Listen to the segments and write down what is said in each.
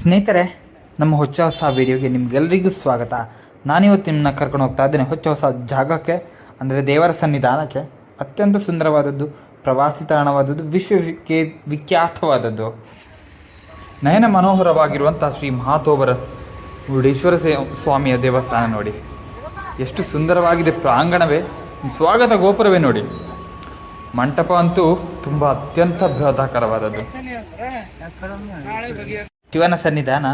ಸ್ನೇಹಿತರೆ, ನಮ್ಮ ಹೊಸ ವಿಡಿಯೋಗೆ ನಿಮಗೆಲ್ಲರಿಗೂ ಸ್ವಾಗತ. ನಾನಿವತ್ತು ನಿಮ್ಮನ್ನ ಕರ್ಕೊಂಡು ಹೋಗ್ತಾ ಇದ್ದೇನೆ ಹೊಸ ಜಾಗಕ್ಕೆ, ಅಂದರೆ ದೇವರ ಸನ್ನಿಧಾನಕ್ಕೆ. ಅತ್ಯಂತ ಸುಂದರವಾದದ್ದು, ಪ್ರವಾಸಿ ತಾಣವಾದದ್ದು, ವಿಖ್ಯಾತವಾದದ್ದು, ನಯನ ಮನೋಹರವಾಗಿರುವಂಥ ಶ್ರೀ ಮಹಾತೋಬರ ಮುರುಡೇಶ್ವರ ಸ್ವಾಮಿಯ ದೇವಸ್ಥಾನ ನೋಡಿ. ಎಷ್ಟು ಸುಂದರವಾಗಿದೆ ಪ್ರಾಂಗಣವೇ, ಸ್ವಾಗತ ಗೋಪುರವೇ ನೋಡಿ. ಮಂಟಪ ಅಂತೂ ತುಂಬ ಅತ್ಯಂತ ಬೃಹದಾಕಾರವಾದದ್ದು. ಶಿವನ ಸನ್ನಿಧಾನ,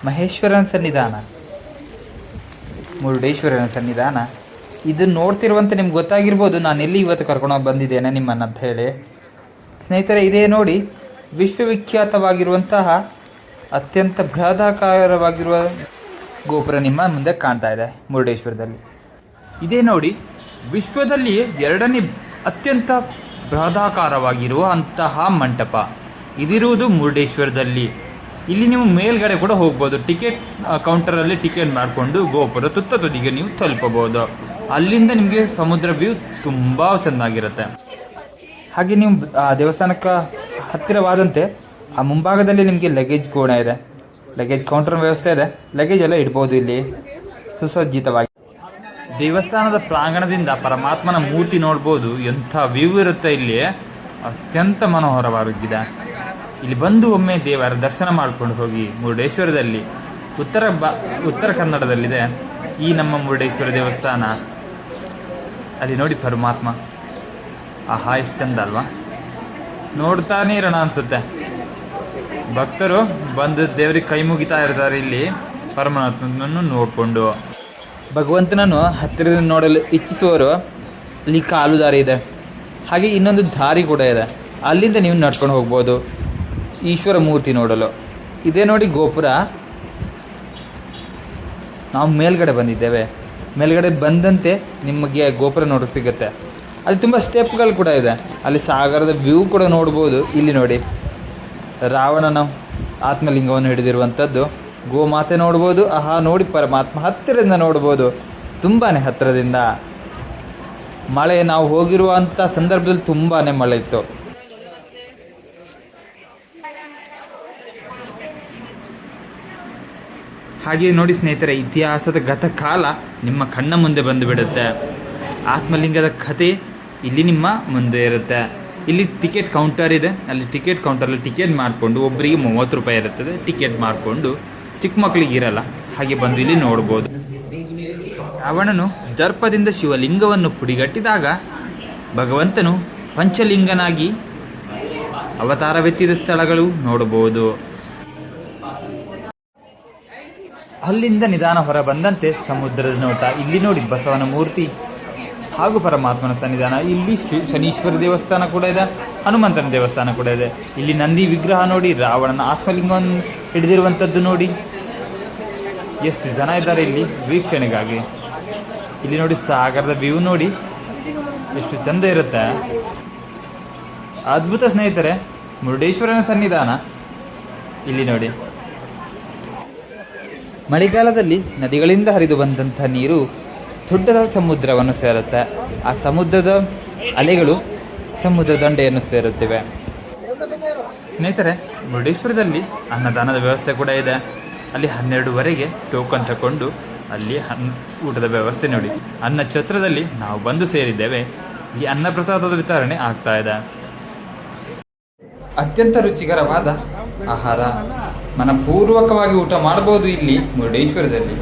ಮಹೇಶ್ವರನ ಸನ್ನಿಧಾನ, ಮುರುಡೇಶ್ವರನ ಸನ್ನಿಧಾನ. ಇದು ನೋಡ್ತಿರುವಂತೆ ನಿಮ್ಗೆ ಗೊತ್ತಾಗಿರ್ಬೋದು ನಾನು ಎಲ್ಲಿ ಇವತ್ತು ಕರ್ಕೊಂಡೋಗಿ ಬಂದಿದ್ದೇನೆ ನಿಮ್ಮನ್ನು ಅಂತ ಹೇಳಿ. ಸ್ನೇಹಿತರೆ, ಇದೇ ನೋಡಿ ವಿಶ್ವವಿಖ್ಯಾತವಾಗಿರುವಂತಹ ಅತ್ಯಂತ ಬೃಹದಾಕಾರವಾಗಿರುವ ಗೋಪುರ ನಿಮ್ಮ ಮುಂದೆ ಕಾಣ್ತಾ ಇದೆ ಮುರುಡೇಶ್ವರದಲ್ಲಿ. ಇದೇ ನೋಡಿ ವಿಶ್ವದಲ್ಲಿ ಎರಡನೇ ಅತ್ಯಂತ ಬೃಹದಾಕಾರವಾಗಿರುವ ಅಂತಹ ಮಂಟಪ ಇದಿರುವುದು ಮುರುಡೇಶ್ವರದಲ್ಲಿ. ಇಲ್ಲಿ ನೀವು ಮೇಲ್ಗಡೆ ಕೂಡ ಹೋಗ್ಬೋದು. ಟಿಕೆಟ್ ಕೌಂಟರಲ್ಲಿ ಟಿಕೆಟ್ ಮಾಡಿಕೊಂಡು ಗೋಪುರ ತುತ್ತ ತುದಿಗೆ ನೀವು ತಲುಪಬಹುದು. ಅಲ್ಲಿಂದ ನಿಮಗೆ ಸಮುದ್ರ ವ್ಯೂ ತುಂಬ ಚೆನ್ನಾಗಿರುತ್ತೆ. ಹಾಗೆ ನೀವು ಆ ದೇವಸ್ಥಾನಕ್ಕೆ ಹತ್ತಿರವಾದಂತೆ ಆ ಮುಂಭಾಗದಲ್ಲಿ ನಿಮಗೆ ಲಗೇಜ್ ಕೋಣ ಇದೆ, ಲಗೇಜ್ ಕೌಂಟರ್ ವ್ಯವಸ್ಥೆ ಇದೆ. ಲಗೇಜ್ ಎಲ್ಲ ಇಡ್ಬೋದು ಇಲ್ಲಿ ಸುಸಜ್ಜಿತವಾಗಿ. ದೇವಸ್ಥಾನದ ಪ್ರಾಂಗಣದಿಂದ ಪರಮಾತ್ಮನ ಮೂರ್ತಿ ನೋಡ್ಬೋದು. ಎಂಥ ವ್ಯೂ ಇರುತ್ತೆ ಇಲ್ಲಿ, ಅತ್ಯಂತ ಮನೋಹರವಾಗಿದೆ. ಇಲ್ಲಿ ಬಂದು ಒಮ್ಮೆ ದೇವರ ದರ್ಶನ ಮಾಡಿಕೊಂಡು ಹೋಗಿ. ಮುರುಡೇಶ್ವರದಲ್ಲಿ ಉತ್ತರ ಕನ್ನಡದಲ್ಲಿದೆ ಈ ನಮ್ಮ ಮುರುಡೇಶ್ವರ ದೇವಸ್ಥಾನ. ಅಲ್ಲಿ ನೋಡಿ ಪರಮಾತ್ಮ, ಆಹಾ ಎಷ್ಟು ಚಂದ ಅಲ್ವಾ, ನೋಡ್ತಾನೆ ಇರೋಣ ಅನ್ಸುತ್ತೆ. ಭಕ್ತರು ಬಂದು ದೇವರಿಗೆ ಕೈ ಮುಗಿತಾ ಇರ್ತಾರೆ ಇಲ್ಲಿ ಪರಮಾತ್ಮನನ್ನು ನೋಡಿಕೊಂಡು. ಭಗವಂತನನ್ನು ಹತ್ತಿರದಿಂದ ನೋಡಲು ಇಚ್ಛಿಸುವವರು ಇಲ್ಲಿ ಕಾಲು ದಾರಿ ಇದೆ, ಹಾಗೆ ಇನ್ನೊಂದು ದಾರಿ ಕೂಡ ಇದೆ, ಅಲ್ಲಿಂದ ನೀವು ನಡ್ಕೊಂಡು ಹೋಗ್ಬೋದು ಈಶ್ವರ ಮೂರ್ತಿ ನೋಡಲು. ಇದೇ ನೋಡಿ ಗೋಪುರ. ನಾವು ಮೇಲ್ಗಡೆ ಬಂದಿದ್ದೇವೆ. ಮೇಲ್ಗಡೆ ಬಂದಂತೆ ನಿಮಗೆ ಗೋಪುರ ನೋಡೋಕೆ ಸಿಗುತ್ತೆ. ಅಲ್ಲಿ ತುಂಬ ಸ್ಟೆಪ್ಗಳು ಕೂಡ ಇದೆ. ಅಲ್ಲಿ ಸಾಗರದ ವ್ಯೂ ಕೂಡ ನೋಡ್ಬೋದು. ಇಲ್ಲಿ ನೋಡಿ ರಾವಣನ ಆತ್ಮಲಿಂಗವನ್ನು ಹಿಡಿದಿರುವಂಥದ್ದು, ಗೋಮಾತೆ ನೋಡ್ಬೋದು. ಆಹಾ ನೋಡಿ ಪರಮಾತ್ಮ ಹತ್ತಿರದಿಂದ ನೋಡ್ಬೋದು, ತುಂಬಾ ಹತ್ತಿರದಿಂದ. ಮಳೆ, ನಾವು ಹೋಗಿರುವಂಥ ಸಂದರ್ಭದಲ್ಲಿ ತುಂಬಾ ಮಳೆ ಇತ್ತು. ಹಾಗೆ ನೋಡಿ ಸ್ನೇಹಿತರೆ, ಇತಿಹಾಸದ ಗತಕಾಲ ನಿಮ್ಮ ಕಣ್ಣ ಮುಂದೆ ಬಂದು ಬಿಡುತ್ತೆ. ಆತ್ಮಲಿಂಗದ ಕಥೆ ಇಲ್ಲಿ ನಿಮ್ಮ ಮುಂದೆ ಇರುತ್ತೆ. ಇಲ್ಲಿ ಟಿಕೆಟ್ ಕೌಂಟರ್ ಇದೆ. ಅಲ್ಲಿ ಟಿಕೆಟ್ ಕೌಂಟರಲ್ಲಿ ಟಿಕೆಟ್ ಮಾಡಿಕೊಂಡು ಒಬ್ಬರಿಗೆ 30 ರೂಪಾಯಿ ಇರುತ್ತದೆ. ಟಿಕೆಟ್ ಮಾಡಿಕೊಂಡು, ಚಿಕ್ಕ ಮಕ್ಕಳಿಗೆ ಇರಲ್ಲ, ಹಾಗೆ ಬಂದು ಇಲ್ಲಿ ನೋಡ್ಬೋದು. ರಾವಣನು ದರ್ಪದಿಂದ ಶಿವಲಿಂಗವನ್ನು ಪುಡಿಗಟ್ಟಿದಾಗ ಭಗವಂತನು ಪಂಚಲಿಂಗನಾಗಿ ಅವತಾರವೆತ್ತಿದ ಸ್ಥಳಗಳು ನೋಡಬಹುದು. ಅಲ್ಲಿಂದ ನಿಧಾನ ಹೊರ ಬಂದಂತೆ ಸಮುದ್ರದ ನೋಟ. ಇಲ್ಲಿ ನೋಡಿ ಬಸವನ ಮೂರ್ತಿ ಹಾಗೂ ಪರಮಾತ್ಮನ ಸನ್ನಿಧಾನ. ಇಲ್ಲಿ ಶನೀಶ್ವರ ದೇವಸ್ಥಾನ ಕೂಡ ಇದೆ, ಹನುಮಂತನ ದೇವಸ್ಥಾನ ಕೂಡ ಇದೆ. ಇಲ್ಲಿ ನಂದಿ ವಿಗ್ರಹ ನೋಡಿ, ರಾವಣನ ಆತ್ಮಲಿಂಗವನ್ನು ಹಿಡಿದಿರುವಂಥದ್ದು ನೋಡಿ. ಎಷ್ಟು ಜನ ಇದ್ದಾರೆ ಇಲ್ಲಿ ವೀಕ್ಷಣೆಗಾಗಿ. ಇಲ್ಲಿ ನೋಡಿ ಸಾಗರದ ವ್ಯೂ ನೋಡಿ, ಎಷ್ಟು ಚಂದ ಇರುತ್ತೆ, ಅದ್ಭುತ ಸ್ನೇಹಿತರೆ. ಮುರುಡೇಶ್ವರನ ಸನ್ನಿಧಾನ ಇಲ್ಲಿ ನೋಡಿ. ಮಳೆಗಾಲದಲ್ಲಿ ನದಿಗಳಿಂದ ಹರಿದು ಬಂದಂಥ ನೀರು ದೊಡ್ಡದ ಸಮುದ್ರವನ್ನು ಸೇರುತ್ತೆ. ಆ ಸಮುದ್ರದ ಅಲೆಗಳು ಸಮುದ್ರ ದಂಡೆಯನ್ನು ಸೇರುತ್ತಿವೆ. ಸ್ನೇಹಿತರೆ, ಮುರುಡೇಶ್ವರದಲ್ಲಿ ಅನ್ನದಾನದ ವ್ಯವಸ್ಥೆ ಕೂಡ ಇದೆ. ಅಲ್ಲಿ 12ವರೆಗೆ ಟೋಕನ್ ತಗೊಂಡು ಅಲ್ಲಿ ಊಟದ ವ್ಯವಸ್ಥೆ ನೋಡಿ. ಅನ್ನ ಛತ್ರದಲ್ಲಿ ನಾವು ಬಂದು ಸೇರಿದ್ದೇವೆ. ಈ ಅನ್ನ ಪ್ರಸಾದದ ವಿತರಣೆ ಆಗ್ತಾ ಇದೆ. ಅತ್ಯಂತ ರುಚಿಕರವಾದ ಆಹಾರ, ಮನಪೂರ್ವಕವಾಗಿ ಊಟ ಮಾಡಬಹುದು ಇಲ್ಲಿ ಮುರುಡೇಶ್ವರದಲ್ಲಿ.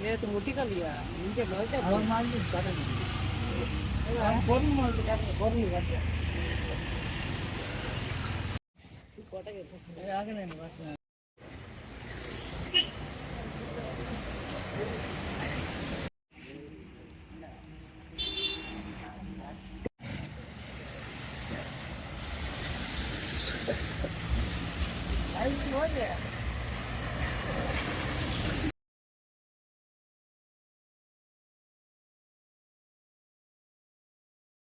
ये तो मोटी कर लिया इनके बोलते हैं और मान ली काट दिया फोन मार के फोन नहीं काट दिया आगे नहीं बस आई हो गया